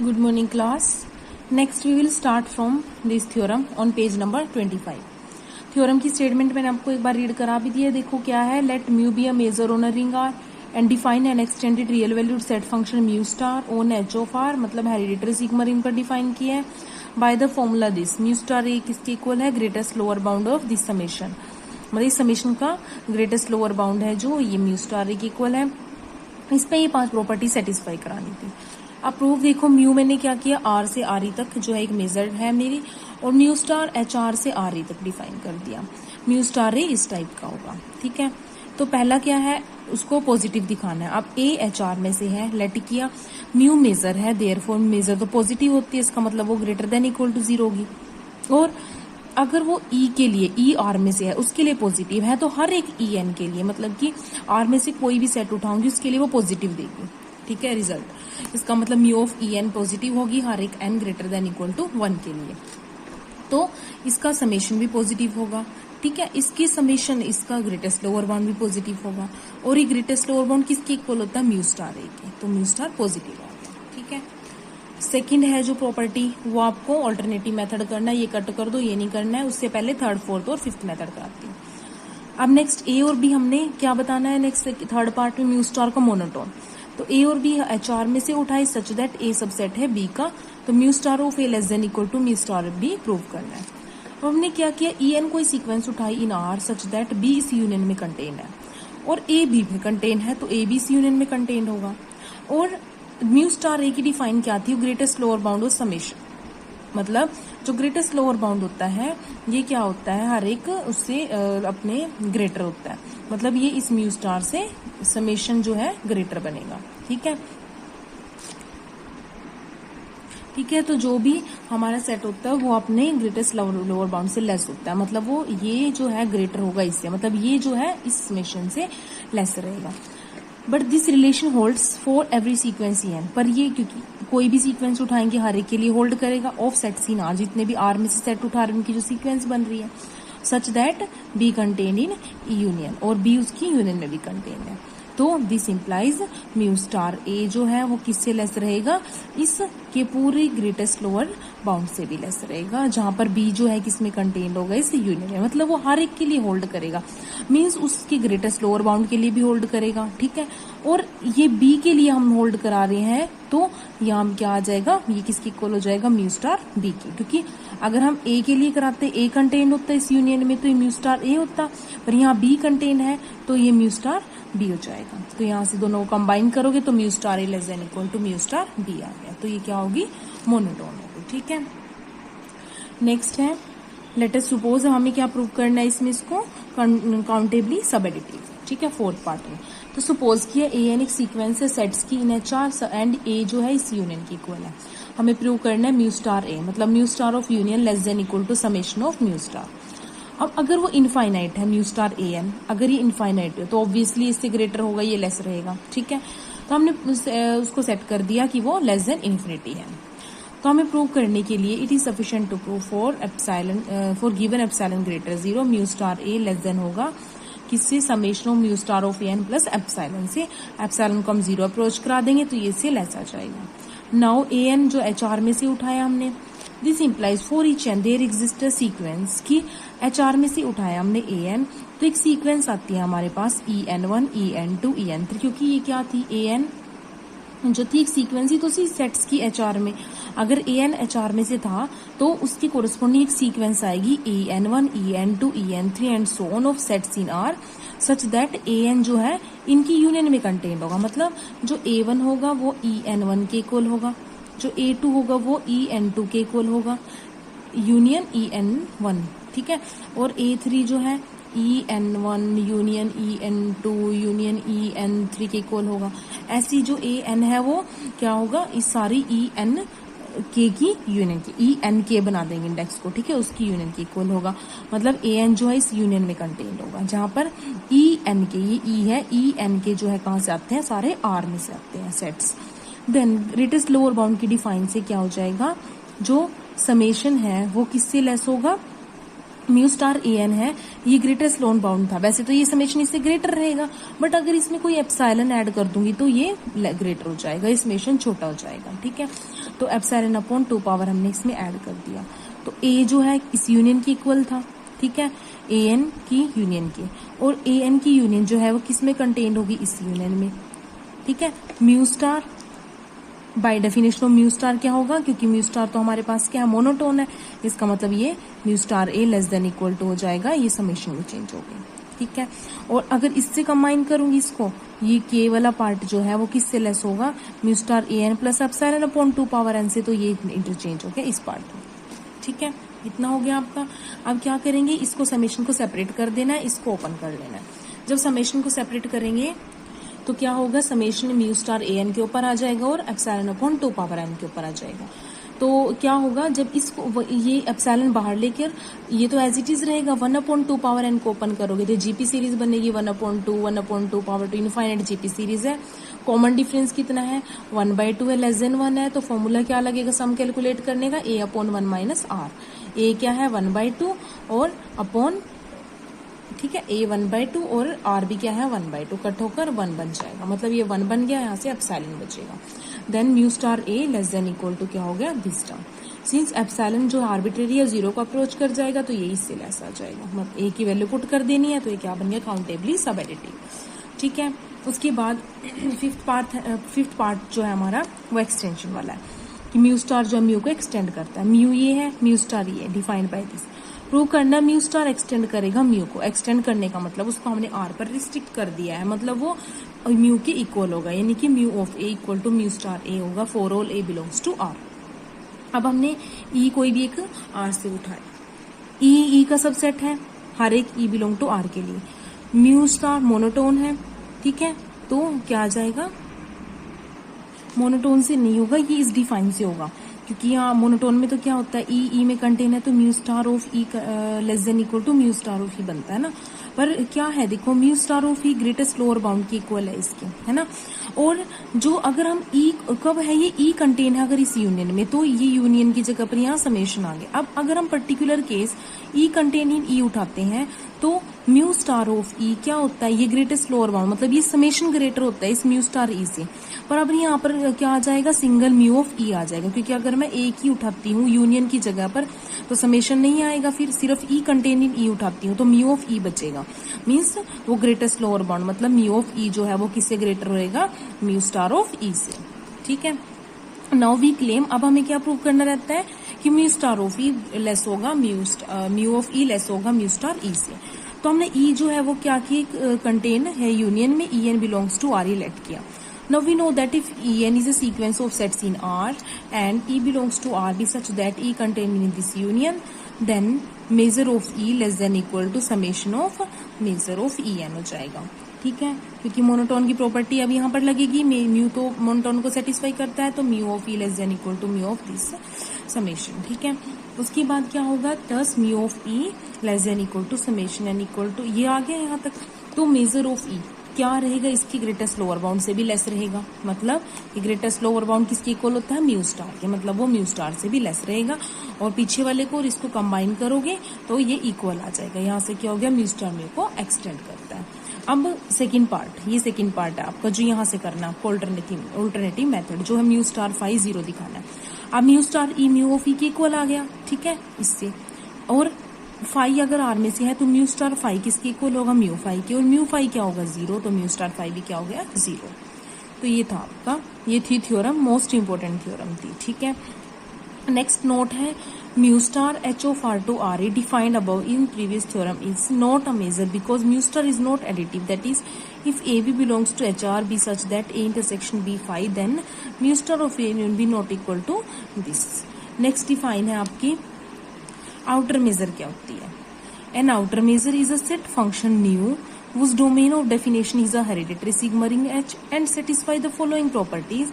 Good morning class. Next we will start from this theorem on page number 25. Theorem की statement मैंने आपको एक बार read करा भी दिया है. देखो क्या है. Let mu be a measure on a ring R and define an extended real valued set function mu star on H of R. मतलब हेरिडिटरी सिग्मा रिंग पर डिफाइन किया है by the formula this. Mu star A किसके equal है. Greatest lower bound of this summation. मतलब इस summation का greatest lower bound है जो ये म्यू स्टार ए की इक्वल है. इस पे ये 5 प्रॉपर्टी सेटिस्फाई करानी थी. अब प्रूफ देखो. म्यू मैंने क्या किया. आर से आर ई तक जो है एक मेजर है मेरी, और म्यू स्टार एच आर से आर ई तक डिफाइन कर दिया. म्यू स्टार ए इस टाइप का होगा. ठीक है. तो पहला क्या है, उसको पॉजिटिव दिखाना है. अब ए एच आर में से है, लेट किया. म्यू मेजर है, देयरफॉर मेजर तो पॉजिटिव होती है, इसका मतलब वो ग्रेटर देन इक्वल टू 0 होगी. और अगर वो ई के लिए, ई आर में से है उसके लिए पॉजिटिव है, तो हर एक ई एन के लिए, मतलब कि आर में से कोई भी सेट उठाऊंगी उसके लिए वो पॉजिटिव देगी. ठीक है. रिजल्ट इसका मतलब mu of E N positive होगी हर एक N greater than equal to 1 के लिए. तो इसका समेशन भी पॉजिटिव होगा. ठीक है. इसकी समेशन, इसका ग्रेटेस्ट लोअर बाउंड भी पॉजिटिव होगा. और ये ग्रेटेस्ट लोअर बाउंड किसके इक्वल होता है. म्यू स्टार ए के. तो म्यू स्टार पॉजिटिव आ गया. ठीक है. सेकंड है जो प्रॉपर्टी, वो आपको ऑल्टरनेटिव मेथड करना है. ये कट कर दो, ये नहीं करना है. उससे पहले थर्ड, फोर्थ और फिफ्थ मेथड कराती हूँ. अब नेक्स्ट ए और बी हमने क्या बताना है. नेक्स्ट थर्ड पार्ट में म्यू स्टार का मोनोटोन. तो ए और बी एच आर में से उठाए सच दैट ए सबसेट है बी का. तो mu star of A less than equal to mu star of B prove करना है. तो हमने क्या किया. ई एन कोई सीक्वेंस उठाई in R such that B इस यूनियन में कंटेन है और ए बी में कंटेन है, तो ए बी इस यूनियन में कंटेन होगा. और म्यू स्टार ए की डिफाइन क्या थी. Greatest lower bound of summation. मतलब जो ग्रेटेस्ट लोअर बाउंड होता है ये क्या होता है, हर एक उससे अपने ग्रेटर होता है. मतलब ये इस म्यू स्टार से समेशन जो है ग्रेटर बनेगा. ठीक है. ठीक है. तो जो भी हमारा सेट होता है वो अपने ग्रेटेस्ट लोअर बाउंड से लेस होता है. मतलब वो ये जो है ग्रेटर होगा इससे, मतलब ये जो है इस समेशन से लेस रहेगा. But this relation holds for every sequence N. पर ये क्योंकि कोई भी सीक्वेंस उठाएंगे हर एक के लिए होल्ड करेगा. ऑफ सेट्स इन आर, जितने भी आर में से सेट उठा रहे उनकी जो सीक्वेंस बन रही है, such that B contain in union, और बी उसकी यूनियन में भी कंटेन है. तो this implies mu star A जो है वो किससे लेस रहेगा. इसके पूरे ग्रेटेस्ट लोअर बाउंड से भी लेस रहेगा, जहां पर बी जो है किसमें कंटेन होगा, इस यूनियन में. मतलब वो हर एक के लिए होल्ड करेगा, मीन्स उसके ग्रेटेस्ट लोअर बाउंड के लिए भी होल्ड करेगा. ठीक है. और ये बी के लिए हम होल्ड करा रहे हैं, तो यहाँ क्या आ जाएगा, ये किसकी इक्वल हो जाएगा. म्यू स्टार बी की. क्योंकि अगर हम ए के लिए कराते, ए कंटेन होता है इस यूनियन में, तो ये म्यू स्टार ए होता. पर यहाँ बी कंटेन है तो ये म्यू स्टार बी हो जाएगा. तो यहाँ से दोनों को कंबाइन करोगे तो mu star A less than equal to mu star B आ गया. तो ये क्या होगी, मोनोटोन होगी. ठीक है. नेक्स्ट है लेट अस सपोज. हमें क्या प्रूव करना है इसमें, इसको काउंटेबली सब एडिटिव. ठीक है. फोर्थ पार्ट में तो सपोज किया ए एन एक सीक्वेंस है सेट्स की इन एच आर एंड ए जो है इस यूनियन की इक्वल है. हमें प्रूव करना है म्यू स्टार ए, मतलब mu star of union less than equal to summation of mu star. अब अगर वो इनफाइनाइट है म्यू स्टार ए एन, अगर ये इनफाइनाइट है तो ऑब्वियसली इससे ग्रेटर होगा, ये लेस रहेगा. ठीक है. तो हमने उसको सेट कर दिया कि वो लेस देन इन्फिनिटी है. तो हमें प्रूव करने के लिए it is sufficient to prove for epsilon, for given epsilon greater 0 mu star A less than होगा किससे, summation of mu star of N plus epsilon से. एप्सिलॉन को हम 0 अप्रोच करा देंगे तो ये से लेस आ जाएगा. नाउ ए एन जो एच आर में से उठाया हमने, this implies for each N there exist a sequence की एच आर में से उठाया हमने ए एन, तो एक सीक्वेंस आती है हमारे पास EN1 EN2 EN3. क्योंकि ये क्या थी, ए एन जो थी एक सीक्वेंस ही तो सी सेट्स की एच आर में. अगर ए एन एच आर में से था तो उसकी कोरस्पॉन्डिंग एक सीक्वेंस आएगी EN1 EN2 EN3 and so on of sets in R such that A N जो है इनकी यूनियन में कंटेन होगा. मतलब जो A1 होगा वो EN1 के इक्वल होगा, जो A2 होगा वो EN2 के इक्वल होगा, यूनियन EN1. ठीक है. और A3 जो है EN1 union EN2 union EN3 के इक्वल होगा. ऐसी जो AN है वो क्या होगा, इस सारी EN के की यूनियन की, EN के बना देंगे इंडेक्स को. ठीक है. उसकी यूनियन के इक्वल होगा. मतलब AN जो है इस यूनियन में कंटेन्ड होगा, जहां पर EN के, ये E है, EN के जो है कहां से आते हैं, सारे R में से आते हैं sets. Then greatest lower bound की डिफाइन से क्या हो जाएगा, जो समेशन है वो किससे लेस होगा, म्यू स्टार ए एन है, ये ग्रेटेस्ट लोअर बाउंड था, वैसे तो ये समेशन इससे ग्रेटर रहेगा, बट अगर इसमें कोई एप्सिलॉन ऐड कर दूंगी तो ये ग्रेटर हो जाएगा, ये समेशन छोटा हो जाएगा, ठीक है। तो एप्सिलॉन अपॉन 2 पावर हमने इसमें ऐड कर दिया, तो ए जो है इस यूनियन की इक्वल था, ठीक है, ए एन की यूनियन के, और ए एन की यूनियन जो है वो किस में कंटेन्ड होगी, इस यूनियन में, ठीक है। Mu star by definition of mu star क्या होगा, क्योंकि म्यू स्टार तो हमारे पास क्या है, मोनोटोन है, इसका मतलब ये mu star A less than equal to हो जाएगा, ये समेशन में चेंज हो गई, ठीक है। और अगर इससे कंबाइन करूंगी इसको, ये के वाला पार्ट जो है वो किससे लेस होगा, mu star A N plus epsilon upon 2 power N से, तो ये इंटरचेंज हो गया इस पार्ट में, ठीक है। इतना हो गया आपका। अब क्या करेंगे, इसको समेशन को सेपरेट कर देना है, इसको ओपन कर लेना है। जब समेशन को सेपरेट करेंगे तो क्या होगा, summation mu star A N के ऊपर आ जाएगा और एप्सिलॉन अपॉन 2 पावर एन के ऊपर आ जाएगा। तो क्या होगा, जब इसको ये एप्सिलॉन बाहर लेकर, ये तो एज इट इज रहेगा, 1/2 पावर एन को ओपन करोगे तो जीपी सीरीज बनेगी 1/2 पावर 2 इनफाइनाइट जीपी सीरीज है। कॉमन डिफरेंस कितना है, 1/2 है, लेस देन 1 है, तो फॉर्मूला क्या लगेगा सम कैलकुलेट करने का, a अपॉन 1 माइनस आर। ए क्या है 1/2 और अपॉन, ठीक है, a 1/2 और r भी क्या है 1/2, कट होकर 1 बन जाएगा, मतलब ये 1 बन गया, यहाँ से एप्सिलॉन बचेगा। Then mu star A less than equal to क्या हो गया, दिस टर्म। सिंस एप्सिलॉन जो आर्बिट्रेरी है 0 को अप्रोच कर जाएगा तो ये इससे लेस आ जाएगा, मतलब a की वैल्यू पुट कर देनी है, तो ये क्या बन गया, काउंटेबली सब एडिटिव, ठीक है। उसके बाद फिफ्थ पार्ट जो है हमारा वो एक्सटेंशन वाला है, कि म्यू स्टार जो है म्यू को एक्सटेंड करता है, म्यू ये है, म्यू स्टार ये है, डिफाइंड बाय दिस। प्रूव करना, म्यू स्टार एक्सटेंड करेगा म्यू को, एक्सटेंड करने का मतलब उसको हमने आर पर रिस्ट्रिक्ट कर दिया है, मतलब वो म्यू के इक्वल होगा, यानी कि mu of A equal to mu star A होगा for all A belongs to R. अब हमने ई कोई भी एक आर से उठाया, ई का सबसेट है, हर एक ई बिलोंग टू आर के लिए। म्यू स्टार मोनोटोन है, ठीक है, तो क्या आ जाएगा, मोनोटोन से नहीं होगा, ये इस डिफाइन से होगा, क्योंकि यहाँ मोनोटोन में तो क्या होता है, ई में कंटेन है, तो mu star of E less than equal to mu star of E बनता है ना। पर क्या है, देखो mu star of E greatest lower bound की इक्वल है इसके, है ना। और जो अगर हम ई कब है, ये ई कंटेन है अगर इस यूनियन में, तो ये यूनियन की जगह पर यहाँ समेशन आ गया। अब अगर हम particular case E contain in ई उठाते हैं तो म्यू स्टार ऑफ ई क्या होता है, ये ग्रेटेस्ट लोअर बाउंड, मतलब ये समेशन ग्रेटर होता है इस म्यू स्टार ई से। पर अब यहाँ पर क्या आ जाएगा, सिंगल म्यू ऑफ ई आ जाएगा, क्योंकि अगर मैं एक ही उठाती हूँ यूनियन की जगह पर तो समेशन नहीं आएगा, फिर सिर्फ ई कंटेन इन ई उठाती हूँ तो म्यू ऑफ ई बचेगा, मीन्स वो ग्रेटेस्ट लोअर बाउंड, मतलब म्यू ऑफ ई जो है वो किससे ग्रेटर रहेगा, म्यू स्टार ऑफ ई से, ठीक है। नाउ वी क्लेम, अब हमें क्या प्रूव करना रहता है कि mu star of E less होगा म्यू ऑफ ई लेस होगा म्यू स्टार ई से। तो हमने ई जो है वो क्या की कंटेन है यूनियन में, E N belongs to R, let किया। Now we know that if En is a sequence of sets in R and E belongs to R be such that E contained in this union, then measure of E less than equal to summation of measure of En हो जाएगा, ठीक है। क्योंकि monotone की property अब यहाँ पर लगेगी, म्यू तो मोनोटोन को सेटिस्फाई करता है, तो mu of E less than equal to mu of this summation, ठीक है। उसके बाद क्या होगा, thus mu of E less than equal to summation N equal to, ये आ गया यहाँ तक। तो मेजर ऑफ ई क्या रहेगा, इसकी ग्रेटेस्ट लोअर बाउंड से भी लेस रहेगा, मतलब ये ग्रेटेस्ट लोअर बाउंड किसके इक्वल होता है, म्यू स्टार के, मतलब वो म्यू स्टार से भी लेस रहेगा। और पीछे वाले को और इसको कंबाइन करोगे तो ये इक्वल आ जाएगा, यहाँ से क्या हो गया, म्यू स्टार म्यू को एक्सटेंड करता है। अब सेकंड पार्ट, ये सेकंड पार्ट है आपका जो यहाँ से करना है आपको, ऑल्टरनेटिव मेथड जो है म्यू स्टार फाई 0 दिखाना है। अब mu star E mu of E के इक्वल आ गया, ठीक है, इससे। और फाई अगर आर में से है तो म्यू स्टार फाई किसके इक्वल होगा, म्यू फाई के, और म्यू फाई क्या होगा 0, तो म्यू स्टार फाई भी क्या हो गया 0। तो ये था आपका, ये थी थ्योरम, मोस्ट इंपोर्टेंट थ्योरम थी, ठीक है। नेक्स्ट नोट है, mu star H of R to R are defined above in previous theorem is not a measure because mu star is not additive, that is if AB belongs to HR be such that A intersection B phi, then mu star of A union B not equal to this. Next define है आपकी outer measure क्या होती है। An outer measure is a set function nu whose domain of definition is a hereditary sigma ring H and satisfy the following properties: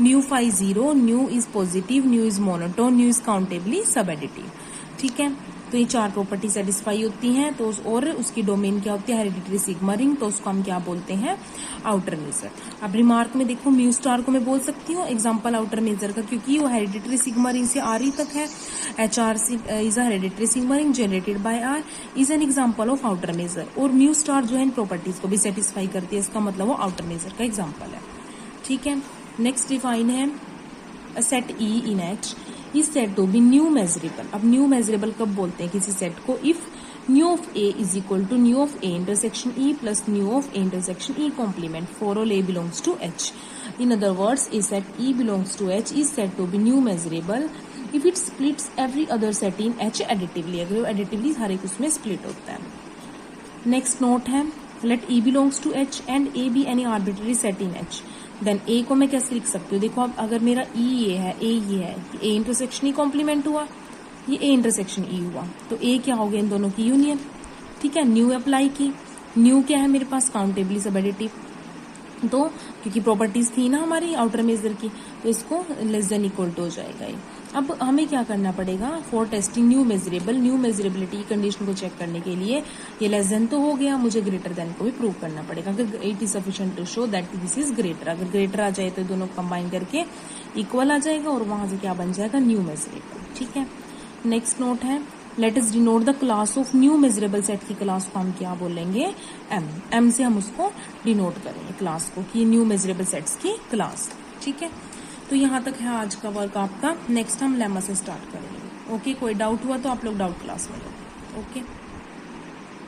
nu phi 0, nu is positive, nu is monotone, nu is countably subadditive, ठीक है। तो ये 4 property satisfy होती हैं। तो और उसकी domain क्या होती है, हेरिडिटरी सिग्मा रिंग, तो उसको हम क्या बोलते हैं, आउटर मेजर। अब रिमार्क में देखो म्यू स्टार को मैं बोल सकती हूँ एग्जाम्पल आउटर मेजर का, क्योंकि वो हेरिडिटरी सिग्मा रिंग से आर तक है। HR is a hereditary sigma ring generated by R, is an example of outer measure. और म्यू स्टार जो है इन प्रॉपर्टीज को भी सेटिस्फाई करती है, इसका मतलब वो आउटर मेजर का एग्जाम्पल है। ठीक है, नेक्स्ट डिफाइन है set E in H is set to be nu measurable. अब न्यू मेजरेबल कब बोलते हैं किसी सेट को, if nu of A is equal to nu of A intersection E plus nu of A intersection E complement for all A belongs to H। In other words A set E belongs to H is set to be nu measurable if it splits every other set in H additively, अगर वो additively हर एक उसमें split होता है। Next note है let E belongs to H and A be any arbitrary set in H, then A को मैं कैसे लिख सकती हूँ, देखो अब अगर मेरा E ये है, A ये है, A इंटरसेक्शन E कॉम्प्लीमेंट हुआ, ये A इंटरसेक्शन E हुआ, तो A क्या हो गया, इन दोनों की यूनियन। ठीक है, न्यू अप्लाई की, न्यू क्या है मेरे पास, काउंटेबली सब एडिटिव, तो क्योंकि प्रॉपर्टीज थी ना हमारी आउटर मेजर की, तो इसको लेस देन इक्वल टू हो जाएगा ये। अब हमें क्या करना पड़ेगा, for testing mu measurable, mu measurability condition को चेक करने के लिए ये लेस देन तो हो गया, मुझे ग्रेटर देन को भी प्रूव करना पड़ेगा। अगर it is sufficient to show that this is greater, अगर ग्रेटर आ जाए तो दोनों कंबाइन करके इक्वल आ जाएगा और वहां से क्या बन जाएगा, न्यू मेजरेबल। ठीक है, नेक्स्ट नोट है let us denote the class of new measurable set की क्लास को हम क्या बोलेंगे, M से हम उसको डिनोट करेंगे क्लास को, कि न्यू मेजरेबल सेट्स की क्लास। ठीक है, तो यहाँ तक है आज का वर्क आपका। नेक्स्ट हम लेमा से स्टार्ट करेंगे। ओके, कोई डाउट हुआ तो आप लोग डाउट क्लास में लो। ओके।